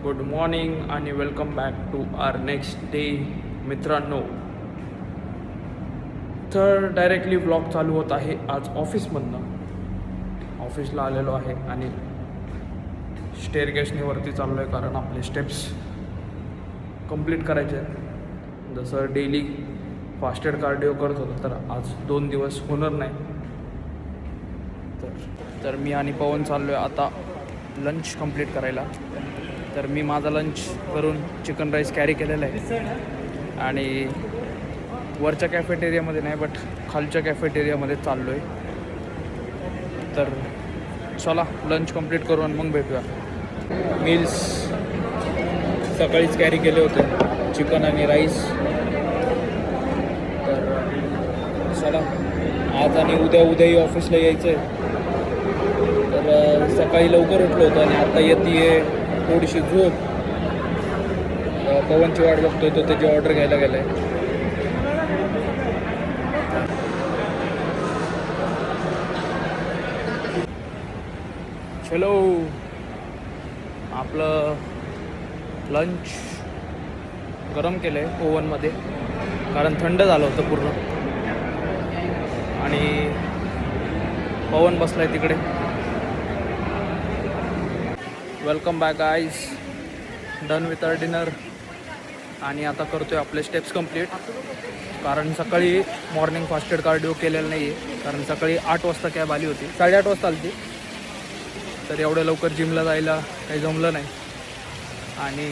Good morning आणि welcome back to our next day मित्रांनो. तर डायरेक्टली ब्लॉग चालू होत आहे आज ऑफिसमधनं. ऑफिसला आलेलो आहे आणि स्टेअरकेसने वरती चाललो आहे कारण आपले स्टेप्स कंप्लीट करायचे आहेत. जसं डेली फास्टेड कार्डिओ करत होतो तर आज 2 दिवस होणार नाही. तर मी आणि पवन चाललो आहे आता लंच कंप्लीट करायला. तर मी माझा लंच करून चिकन राईस कॅरी केलेला आहे आणि वरच्या कॅफेटेरियामध्ये नाही बट खालच्या कॅफेटेरियामध्ये चाललो आहे. तर चला लंच कंप्लीट करू आणि मग भेटूया. मील्स सकाळीच कॅरी केले होते, चिकन आणि राईस. तर चला आज आणि उद्याही ऑफिसला यायचं आहे. तर सकाळी लवकर उठलो होतं आणि आता येते थोडीशी झोप. पवनची वाट बघतोय, तो त्याची ऑर्डर घ्यायला गेलाय. चलो आपलं लंच गरम केलं आहे ओव्हनमध्ये कारण थंड झालं होतं पूर्ण. आणि पवन बसला आहे तिकडे. Welcome back guys, done with our dinner. आणि आता करतो आहे आपले स्टेप्स कंप्लीट कारण सकाळी मॉर्निंग फास्टेड कार्डिओ केलेलं नाही आहे कारण सकाळी 8 वाजता कॅब आली होती, 8:30 वाजता आली ती. तर एवढ्या लवकर जिमला जायला काही जमलं नाही. आणि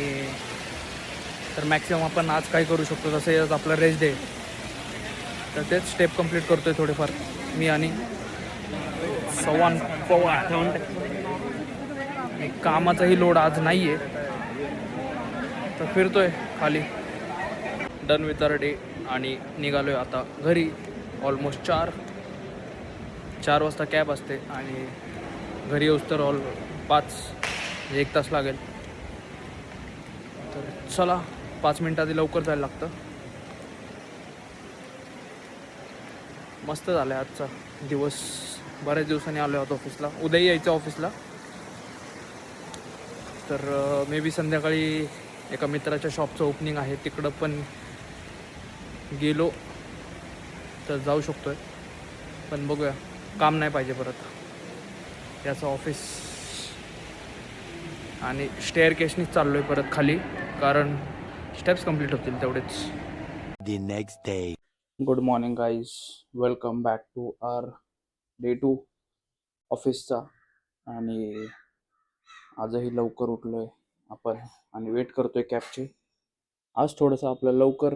तर मॅक्सिमम आपण आज काय करू शकतो, तसं आज आपला रेस्ट डे. तर तेच स्टेप कंप्लीट करतो आहे थोडेफार मी आणि पवन. कामाचाही लोड आज नाही आहे तर फिरतोय खाली. डन विथ आवर डे आणि निघालो आहे आता घरी. ऑलमोस्ट 4 वाजता कॅब असते आणि घरी येऊस तर 1 तास लागेल. तर चला 5 मिनटं आधी लवकर जायला लागतं. मस्त झालं आहे आजचा दिवस. बऱ्याच दिवसांनी आलो आहोत ऑफिसला. उद्याही यायचं ऑफिसला. तर मे बी संध्याकाळी एका मित्राच्या शॉपचं ओपनिंग आहे, तिकडं पण गेलो तर जाऊ शकतो आहे. पण बघूया, काम नाही पाहिजे परत याचं ऑफिस. आणि स्टेअरकेसनीच चाललो आहे परत खाली कारण स्टेप्स कंप्लीट होतील तेवढेच. The next day. Good morning guys, welcome back to our day 2 ऑफिसचा. आणि आजही लवकर उठलो आहे आपण आणि वेट करतो आहे कॅबची. आज थोडंसं आपलं लवकर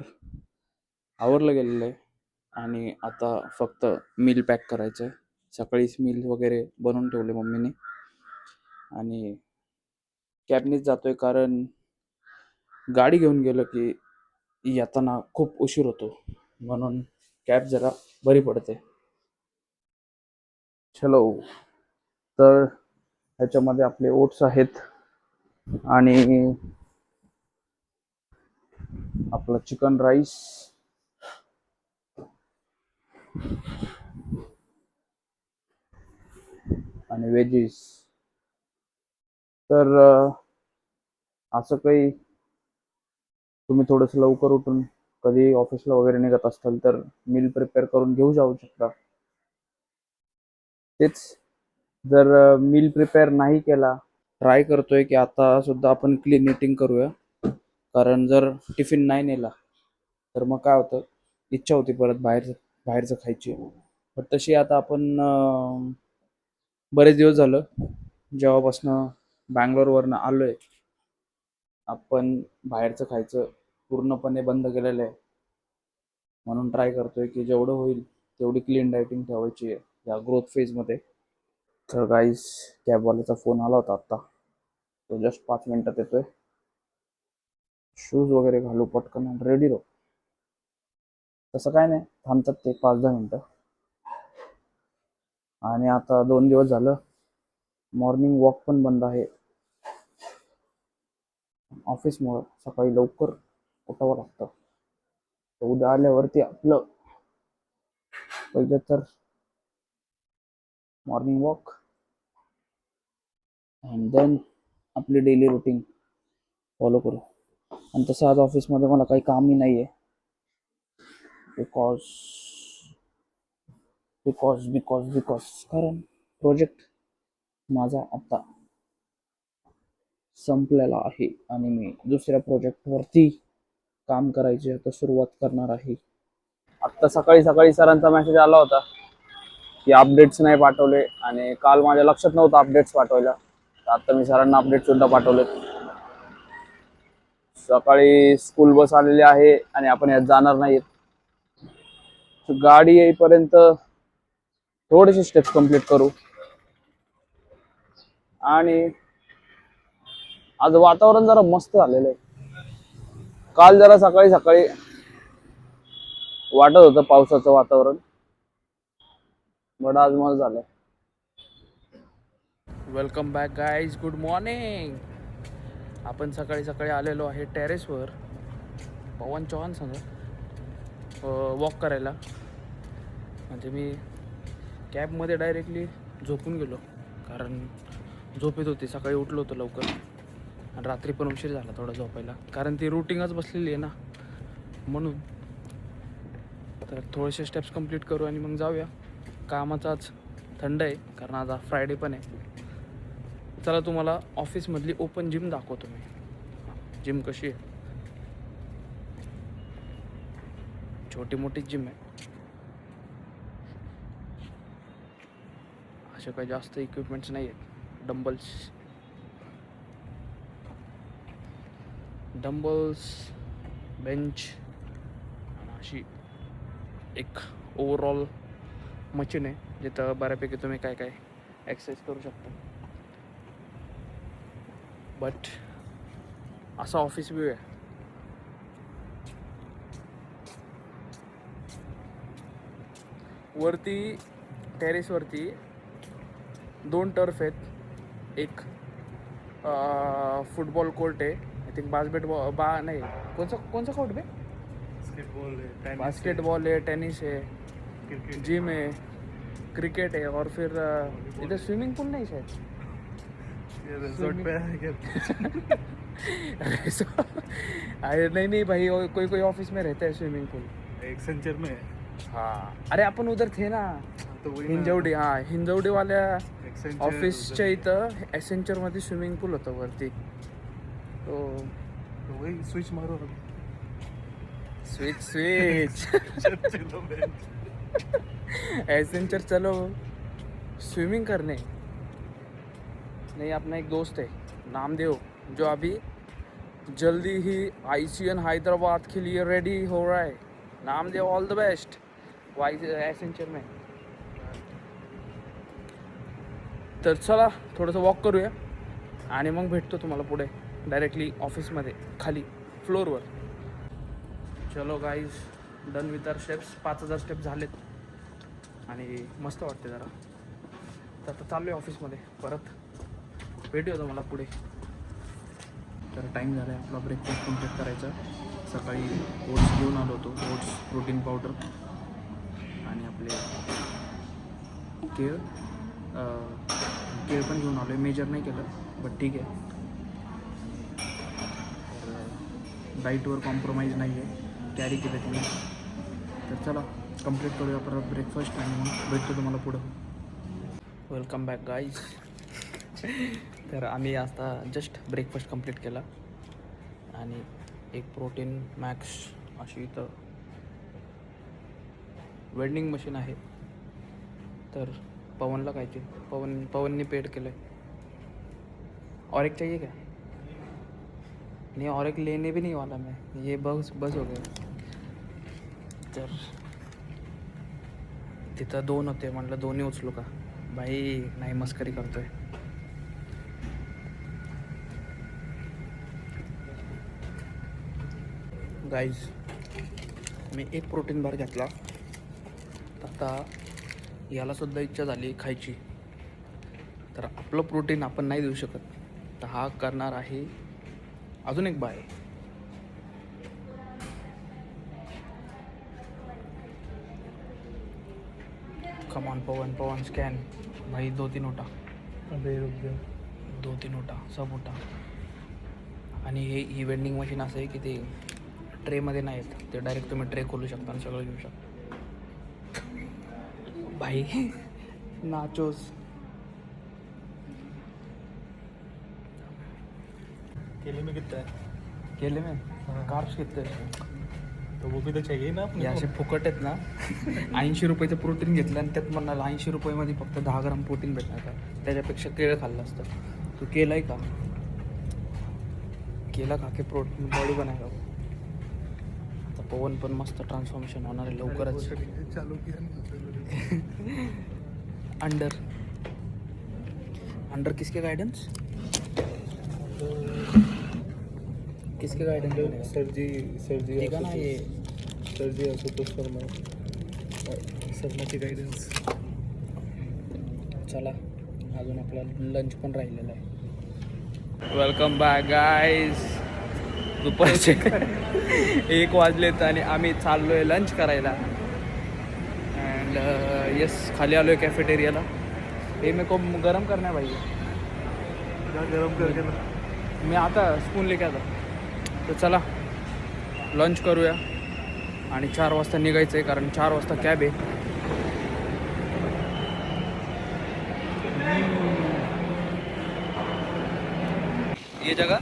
आवरलं गेलेलं आहे आणि आता फक्त मील पॅक करायचं आहे. सकाळीच मील वगैरे बनवून ठेवले मम्मीने. आणि कॅबनीच जातो आहे कारण गाडी घेऊन गेलो की येताना खूप उशीर होतो, म्हणून कॅब जरा बरी पडते. चलो, तर ह्याच्यामध्ये आपले ओट्स आहेत आणि आपलं चिकन राईस आणि वेजीस. तर असं काही तुम्ही थोडंसं लवकर उठून कधी ऑफिसला वगैरे निघत असाल तर मील प्रिपेअर करून घेऊ जाऊ शकता. तेच जर मील प्रिपेअर नाही केला, ट्राय करतोय की आता सुद्धा आपण क्लीन इटिंग करूया. कारण जर टिफिन नाही नेला तर मग काय होतं, इच्छा होती परत बाहेरचं खायची. पण तशी आता आपण बरेच दिवस झालं जेव्हापासनं बँगलोरवरनं आलो आहे, आपण बाहेरचं खायचं पूर्णपणे बंद केलेलं आहे. म्हणून ट्राय करतोय की जेवढं होईल तेवढी क्लीन डायटिंग ठेवायची आहे या ग्रोथ फेजमध्ये. तर गाईस, कॅबवाल्याचा फोन आला होता आत्ता, तो जस्ट 5 मिनिटात येतोय. शूज वगैरे घालू पटकन आणि रेडी राहू. तसं काय नाही, थांबतात ते 5-10 मिनटं. आणि आता 2 दिवस झालं मॉर्निंग वॉक पण बंद आहे ऑफिसमुळं. सकाळी लवकर उठावं लागतं. तर उद्या आल्यावरती आपलं पहिलं तर मॉर्निंग वॉक अँड देन आपली डेली रुटीन. फॉलो करू. आणि तसं आज ऑफिसमध्ये मला काही कामही नाही आहे. बिकॉज बिकॉज बिकॉज बिकॉज कारण प्रोजेक्ट माझा आता संपलेला आहे आणि मी दुसऱ्या प्रोजेक्टवरती काम करायची आता सुरुवात करणार आहे. आत्ता सकाळी सकाळी सरांचा मेसेज आला होता की अपडेट्स नाही पाठवले आणि काल माझ्या लक्षात नव्हतं अपडेट्स पाठवायला. तर आता मी सरांना अपडेट सुद्धा पाठवलेत. सकाळी स्कूल बस आलेली आहे आणि आपण यात जाणार नाहीत. गाडी येईपर्यंत थोडेसे स्टेप्स कंप्लीट करू. आणि आज वातावरण जरा मस्त झालेलं आहे. काल जरा सकाळी सकाळी वाटत होतं पावसाचं वातावरण, बट आज मस्त झालं. Welcome back guys, good morning. आपण सकाळी सकाळी आलेलो आहे टेरेसवर पवन चव्हाण संग वॉक करायला. म्हणजे मी कॅबमध्ये डायरेक्टली झोपून गेलो कारण झोप येत होती. सकाळी उठलो होतो लवकर आणि रात्री पण उशीर झाला थोडा झोपायला कारण ती रुटीनच बसलेली आहे ना म्हणून. तर थोडेसे स्टेप्स कंप्लीट करू आणि मग जाऊया. कामाचं आज थंड आहे कारण आज फ्रायडे पण आहे. चला तुम्हाला ऑफिसमधली ओपन जिम दाखवतो मी. जिम कशी आहे, छोटी मोठी जिम आहे. असे काही जास्त इक्विपमेंट्स नाही आहेत. डंबल्स बेंच आणि अशी एक ओव्हरऑल मशीन आहे जिथं बऱ्यापैकी तुम्ही काय काय एक्सरसाइज करू शकता. बट असा ऑफिस व्यू आहे. वरती टेरेसवरती 2 टर्फ आहेत. एक फुटबॉल कोर्ट आहे. आय थिंक बास्केटबॉल नाही, कोणचा कोर्ट बे? बास्केटबॉल है, टेनिस है, जिम है, क्रिकेट है और फिर इधर स्विमिंग पूल नहीं शायद. अरे नहीं भाई, कोई कोई ऑफिस में रहता है स्विमिंग पूल. एक्सेंचर में है. हाँ, अरे अपन उधर थे ना तो वही हिंजवडी. हाँ, हिंजवडी वाल्या एक्सेंचर ऑफिसच्या इथं एसेंचर मध्ये स्विमिंग पूल होतं वरती. तो तो वही स्विच मारो. स्विच चलो बेंच. एसेंचर चलो स्विमिंग करने. नहीं, अपना एक दोस्त है नामदेव जो अभी जल्दी ही ICN हैदराबाद के लिए रेडी हो रहा है. Namdev, all the best Accenture में. तर चला थोडंसं वॉक करूया आणि मग भेटतो तुम्हाला पुढे डायरेक्टली ऑफिसमध्ये खाली फ्लोअरवर. चलो guys, done with our steps. 5000 step झालेत आणि मस्त वाटते जरा. तर आता चाललो आहे ऑफिसमध्ये परत. भेटूया तुम्हाला पुढे. तर टाईम झाला आहे आपला ब्रेकफास्ट कंप्लीट करायचा. सकाळी ओट्स घेऊन आलो होतो, ओट्स प्रोटीन पावडर आणि आपले केळ पण घेऊन आलो आहे. मेजर नाही केलं बट ठीक आहे. तर डाईटवर कॉम्प्रोमाइज नाही आहे, कॅरी केलं तुम्ही. तर चला कंप्लीट करूया परत ब्रेकफास्ट आणि मग भेटतो तुम्हाला पुढं. Welcome back guys. तर आम्ही आता जस्ट ब्रेकफास्ट कंप्लीट केला आणि एक प्रोटीन मॅक्स अशी इथं वेल्डिंग मशीन आहे. तर पवनला खायची. पवनने पेड केलं आहे. और एक चाहिए क्या? नहीं, और एक लेने भी नहीं वाला मैं, ये बस हो गया. तर तिथं 2 होते, म्हटलं दोन्ही उचलू का? भाई नाही, मस्करी करतोय. गाईज, मी एक प्रोटीन बार घेतला. आता यालासुद्धा इच्छा झाली खायची. तर आपलं प्रोटीन आपण नाही देऊ शकत, तर हा करणार आहे अजून एक बाय. कमान पवन स्कैन भाई. 2-3 उठा, अबे रुक जा. 2-3 उठा, सब उठा. आणि ही वेंडिंग मशीन असं आहे की ते ट्रेमध्ये नाही येत, ते डायरेक्ट तुम्ही ट्रे खोलू शकता आणि सगळं घेऊ शकता. भाई नाचोस केले में कितना है? केले मी कार्ब्स घेतोय. तो वो भी तो चाहिए ना अपने हे असे फुकट आहेत ना. 80 रुपयाचं प्रोटीन घेतलं आणि त्यात म्हणाला 80 रुपयामध्ये फक्त 10 ग्राम प्रोटीन भेटणार का, त्याच्यापेक्षा केळं खाल्लं असतं. तू केलंय का? केला खा की प्रोटीन बॉडी बनाय का. आता पवन पण मस्त ट्रान्सफॉर्मेशन होणार आहे लवकरच. चालू किया अंडर अंडर किसके गाइडेंस, किसके गाइडेंस. सरजी ठीक आहे ना ये. सरजी आशुतोष शर्मा शर्माची गायडन्स. चला अजून आपला लंच पण राहिलेला आहे. Welcome back guys. दुपारचे 1 वाजलेत आणि आम्ही चाललो आहे लंच करायला. अँड येस खाली आलो आहे कॅफेटेरियाला. हे मेरे को गरम करना है भाई. गरम करके ना. मी आता स्पून लेके आता. तर चला लंच करूया आणि 4 वाजता निघायचं आहे, कारण 4 वाजता कॅब आहे. ये जगह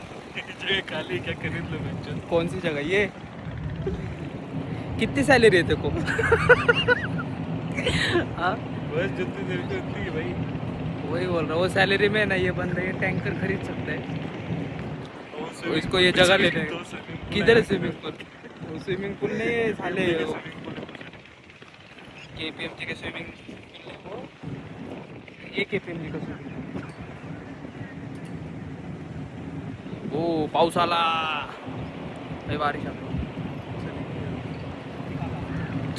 खाली क्या खरीद लो बच्चों. कौन सी जगह ये. कितनी सैलरी है तेरे को. हाँ बस जितनी देर की उतनी है भाई. वही बोल रहा हूँ, वो सैलरी में ना ये बंदा ये टैंकर खरीद सकता है. वो इसको ये जगह लेने है. दो swimming pool किधर है है. स्विमिंग पूल. वो स्विमिंग पूल नहीं है साले Swimming pool है. KPMG के स्विमिंग. ये KPMG का स्विमिंग. ओ पाऊस आला. लय बारिश आला.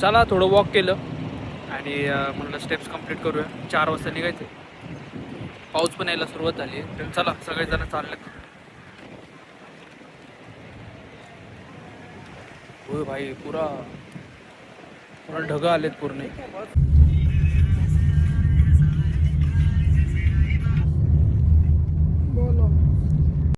चला थोडं वॉक केलं आणि म्हणलं स्टेप्स कंप्लीट करूया. 4 वाजता निघायचं. पाऊस पण यायला सुरुवात झाली आहे. चला सगळेजण चालले. हो भाई पुरा ढगं आलेत पूर्ण.